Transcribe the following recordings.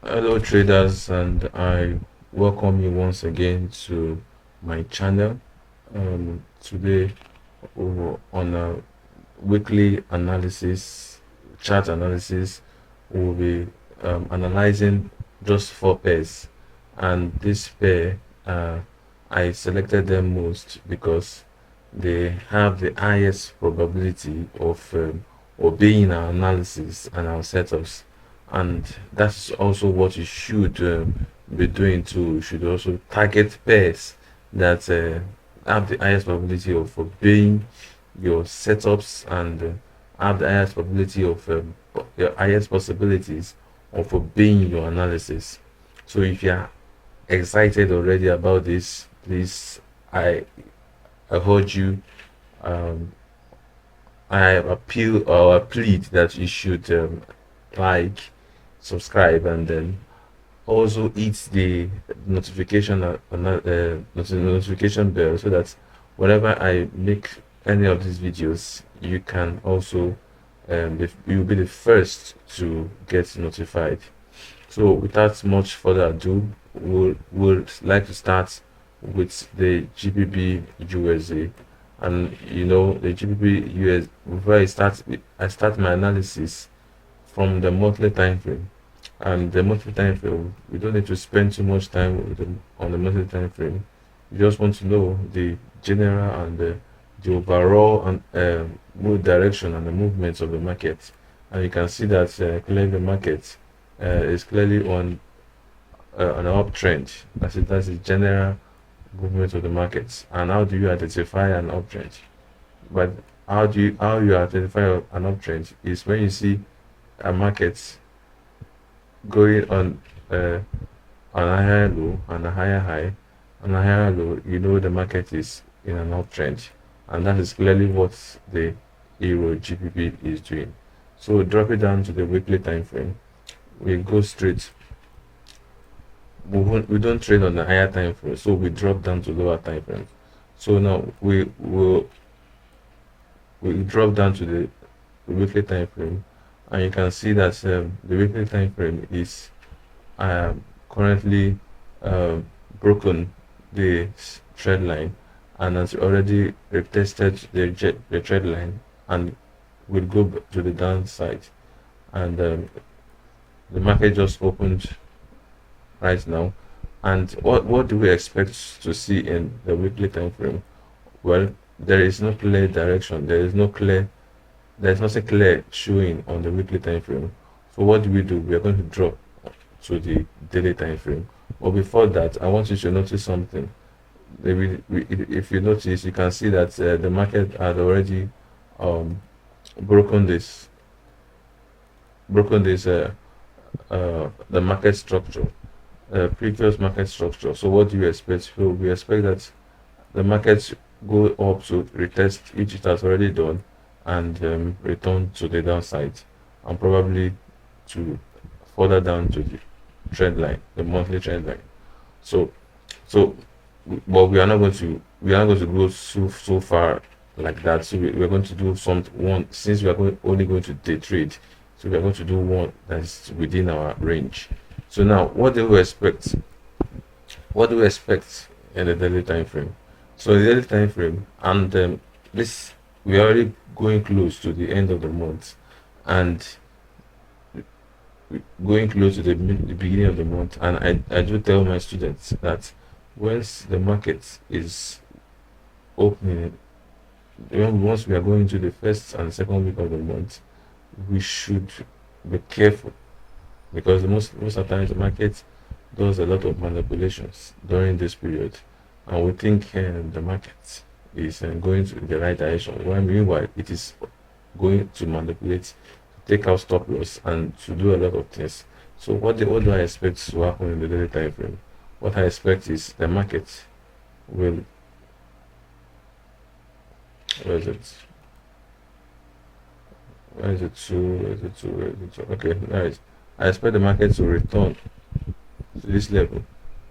Hello traders, and I welcome you once again to my channel. Today on a weekly analysis, chart analysis, we'll be analyzing just 4 pairs, and this pair I selected them most because they have the highest probability of obeying our analysis and our setups, and that's also what you should be doing too. You should also target pairs that have the highest probability of obeying your setups and have the highest probability of your highest possibilities of obeying your analysis. So if you are excited already about this, please, I urge you, um, I appeal or plead that you should like, subscribe, and then also hit the notification bell, so that whenever I make any of these videos, you can also you'll be the first to get notified. So without much further ado, we'll like to start with the GBP USD. And you know, the GBP US, before I start my analysis from the monthly time frame. And the monthly time frame, we don't need to spend too much time on the monthly time frame. You just want to know the general and the overall and mood direction and the movements of the market. And you can see that clearly the market is clearly on an uptrend. That's the general movement of the markets. And how do you identify an uptrend? But how you identify an uptrend is when you see a market going on a higher low and a higher high and a higher low. You know the market is in an uptrend, and that is clearly what the EURGBP is doing. So drop it down to the weekly time frame. We go straight. We don't trade on the higher time frame, so we drop down to lower time frame. So now we drop down to the weekly time frame, and you can see that the weekly time frame is currently broken the trend line and has already retested the trend line and will go to the downside. And the market just opened right now. And what do we expect to see in the weekly time frame? Well, there is no clear direction. There's nothing clear showing on the weekly time frame. So what do? We are going to drop to the daily time frame. But before that, I want you to notice something. If you notice, you can see that the market had already um, broken this the market structure, previous market structure. So what do you expect? So we expect that the markets go up to retest, which it has already done, and return to the downside, and probably to further down to the trend line, the monthly trend line. So so but we are not going to go so far like that. So we're going to do some one, since we are only going to day trade. So we are going to do one that's within our range. So now, what do we expect in the daily time frame? So the daily time frame, and this, we are already going close to the end of the month, and going close to the beginning of the month. And I do tell my students that once the market is opening, once we are going to the first and second week of the month, we should be careful, because most of the times the market does a lot of manipulations during this period, and we think the market is going to the right direction, while meanwhile it is going to manipulate, to take out stop loss, and to do a lot of things. So what do I expect to happen in the daily time frame? What I expect is the market will, where is it? Where is it to? Where is it to? Where is it to? Okay, nice. I expect the market to return to this level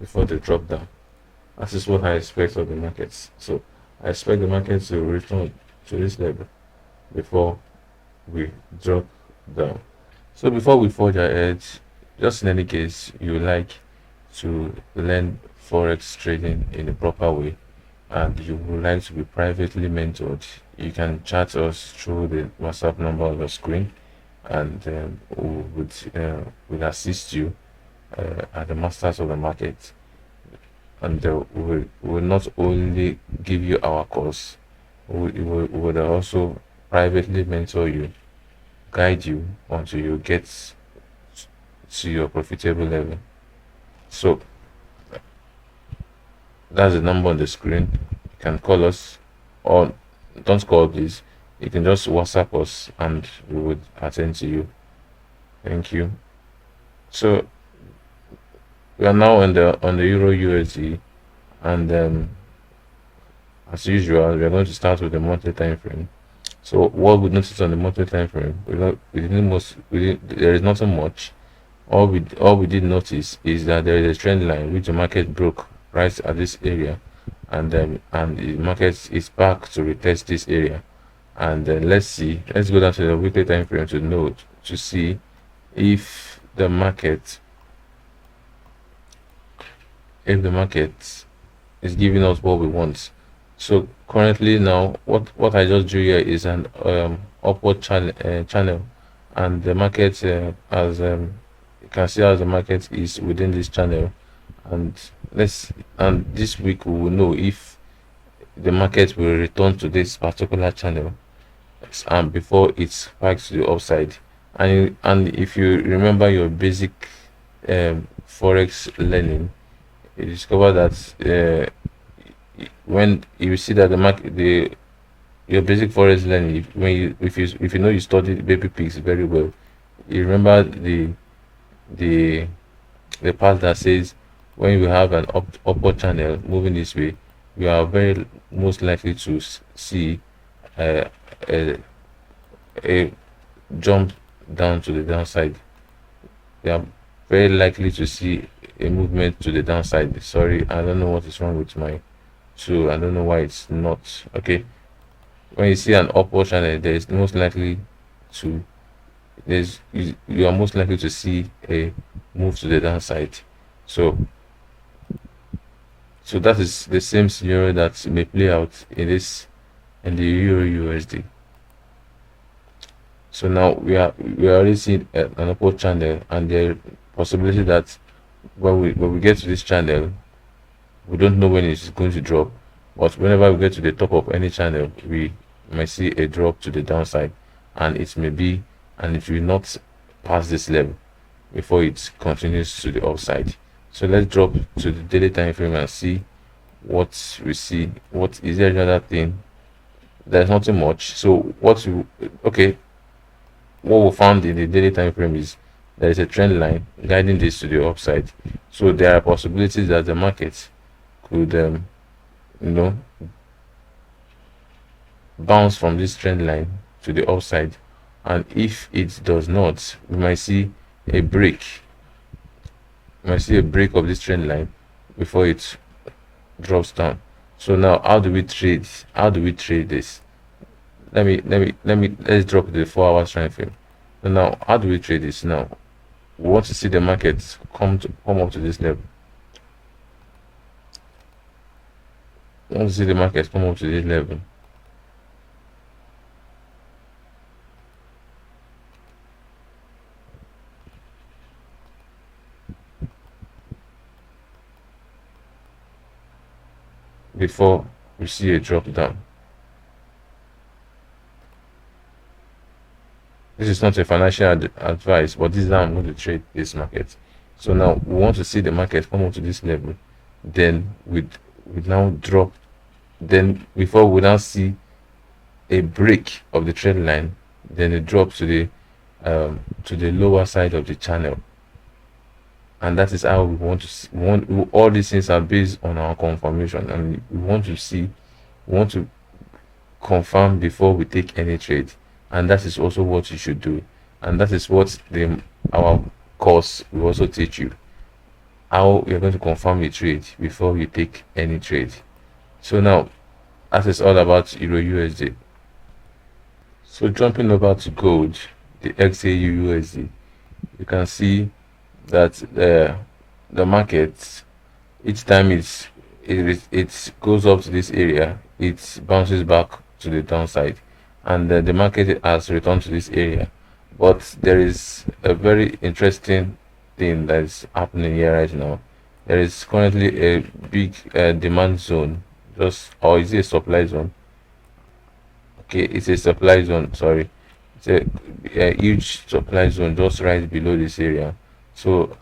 before they drop down. That is what I expect of the markets. So I expect the market to return to this level before we drop down. So before we forge ahead, just in any case you like to learn forex trading in a proper way and you would like to be privately mentored, you can chat us through the WhatsApp number on the screen, and we would assist you at the masters of the market. And we will not only give you our course, we would also privately mentor you, guide you until you get to your profitable level. So that's the number on the screen. You can call us, or don't call please. You can just WhatsApp us and we would attend to you. Thank you. So we are now on the Euro USD, and as usual we are going to start with the monthly time frame. So what we notice on the monthly time frame, there is nothing much. All we did notice is that there is a trend line which the market broke right at this area, and the market is back to retest this area. And let's go down to the weekly time frame to see if the market is giving us what we want. So currently now, what I just drew here is an upward channel, and the market as you can see how the market is within this channel. And this week we will know if the market will return to this particular channel and before it spikes to the upside. And if you remember your basic forex learning, you discover that when you see that your basic forex learning, if you know you studied baby pigs very well, you remember the part that says when you have an upward channel moving this way, you are very most likely to see a jump down to the downside. You are very likely to see a movement to the downside. Sorry, I don't know what is wrong with my tool. I don't know why it's not okay. When you see an upward channel, there is most likely to you are most likely to see a move to the downside. So that is the same scenario that may play out in the Euro USD. So now we are already seeing an upward channel, and the possibility that when we get to this channel, we don't know when it's going to drop, but whenever we get to the top of any channel, we might see a drop to the downside, and it will not pass this level before it continues to the upside. So let's drop to the daily time frame and see what we see. What is there another thing? There's nothing much. So what we found in the daily time frame is there is a trend line guiding this to the upside. So there are possibilities that the market could bounce from this trend line to the upside, and if it does not, we might see a break of this trend line before it drops down. So now how do we trade this? Let's drop the 4 hours time frame. So now how do we trade this? Now we want to see the market come up to this level. We want to see the market come up to this level. Before we see a drop down. This is not a financial advice, but this is how I'm going to trade this market. So now we want to see the market come up to this level, then we now drop. Then before we now see a break of the trend line, then it drops to the lower side of the channel. And that is how we want to see. All these things are based on our confirmation, and we want to confirm before we take any trade. And that is also what you should do, and that is what our course will also teach you, how you're going to confirm a trade before you take any trade. So now that is all about Euro USD. So jumping over to gold, the XAUUSD, you can see that the market, each time it goes up to this area, it bounces back to the downside, and the market has returned to this area. But there is a very interesting thing that is happening here right now. There is currently a big demand zone, just, or is it a supply zone? Okay, it's a supply zone, sorry. It's a huge supply zone just right below this area. So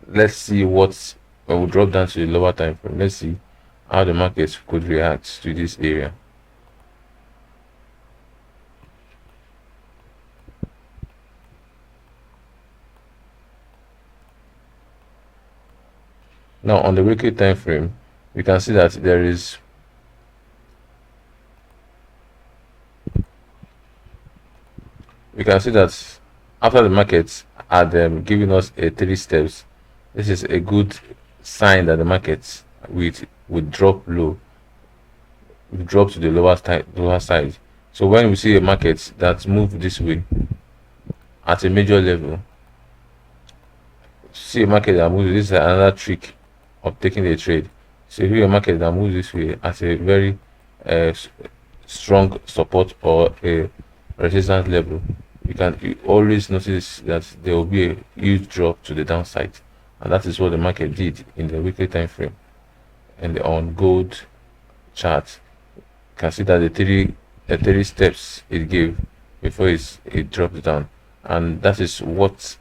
let's see what, when we drop down to the lower time frame, let's see how the market could react to this area. Now on the weekly time frame, we can see that we can see that after the market had given us a 3 steps, this is a good sign that the market would drop low, will drop to the lower side. So when we see a market that move this way at a major level, see a market that moves, this is another trick of taking a trade. So if you a market that moves this way at a very uh, strong support or a resistance level, you always notice that there will be a huge drop to the downside, and that is what the market did in the weekly time frame. And on gold chart, you can see that the three steps it gave before it dropped down, and that is what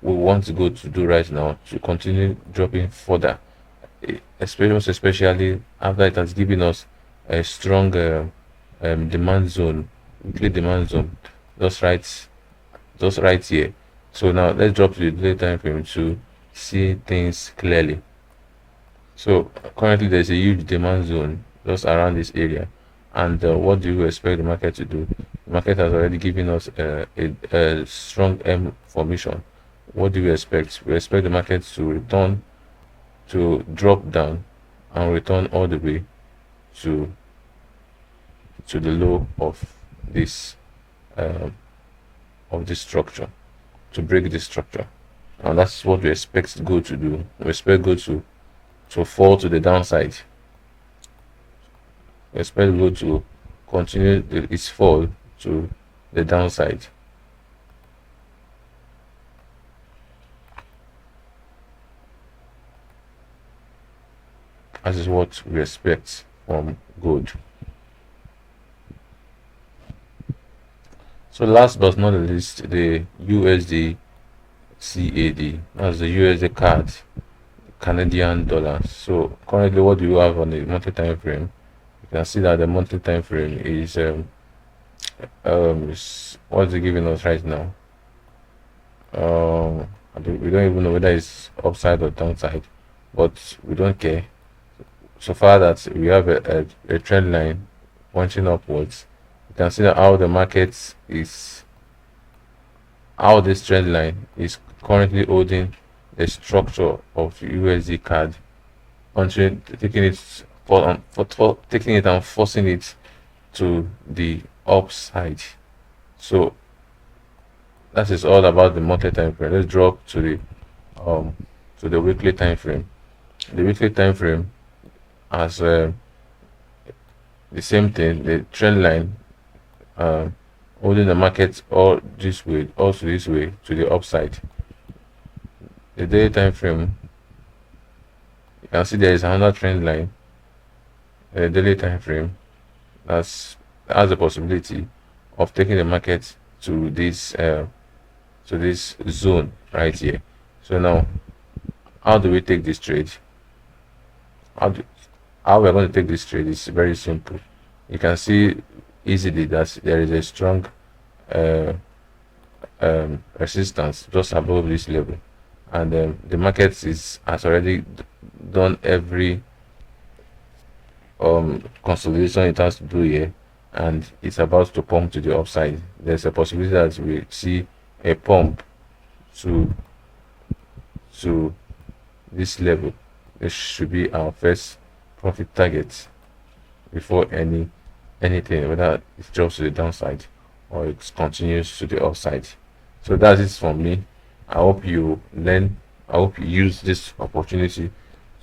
we want to go to do right now, to continue dropping further, especially after it has given us a strong demand zone, weekly demand zone, just right here. So now let's drop to the daily time frame to see things clearly. So currently there's a huge demand zone just around this area, and what do you expect the market to do? The market has already given us a strong M formation. What do we expect? We expect the market to drop down and return all the way to the low of this structure, to break this structure. And that's what we expect gold to do. We expect gold to fall to the downside. We expect gold to continue its fall to the downside. That is what we expect from gold. So last but not the least, the USD CAD. That's the USD CAD, Canadian dollar. So currently, what do you have on the monthly time frame? You can see that the monthly time frame is what's it giving us right now? We don't even know whether it's upside or downside, but we don't care. So far that we have a trend line pointing upwards, you can see that how this trend line is currently holding the structure of USD CAD, until taking it and forcing it to the upside. So that is all about the monthly time frame. Let's drop to the weekly time frame. The weekly time frame has the same thing, the trend line holding the market all this way, also this way to the upside. The daily time frame, you can see there is another trend line. The daily time frame has the possibility of taking the market to this zone right here. So now, how do we take this trade? How we're going to take this trade is very simple. You can see easily that there is a strong resistance just above this level, and the market has already done every consolidation it has to do here, and it's about to pump to the upside. There's a possibility that we see a pump to this level. This should be our first profit target before anything, whether it drops to the downside or it continues to the upside. So that's it from me. I hope you learn. I hope you use this opportunity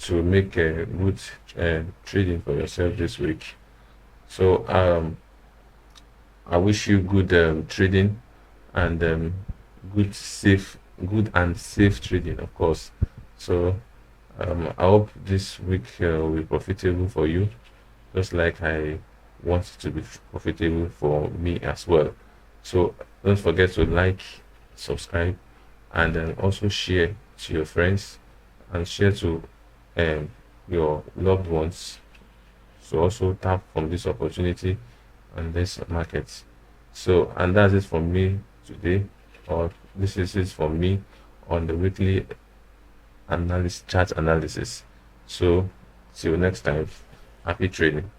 to make a good trading for yourself this week. So I wish you good trading and good and safe trading, of course. So I hope this week will be profitable for you, just like I want it to be profitable for me as well. So don't forget to like, subscribe, and then also share to your friends and share to um, your loved ones. So also tap from this opportunity and this market. So, and that's it from me today, or this is it from me on the weekly analysis chart analysis. So till next time, happy trading.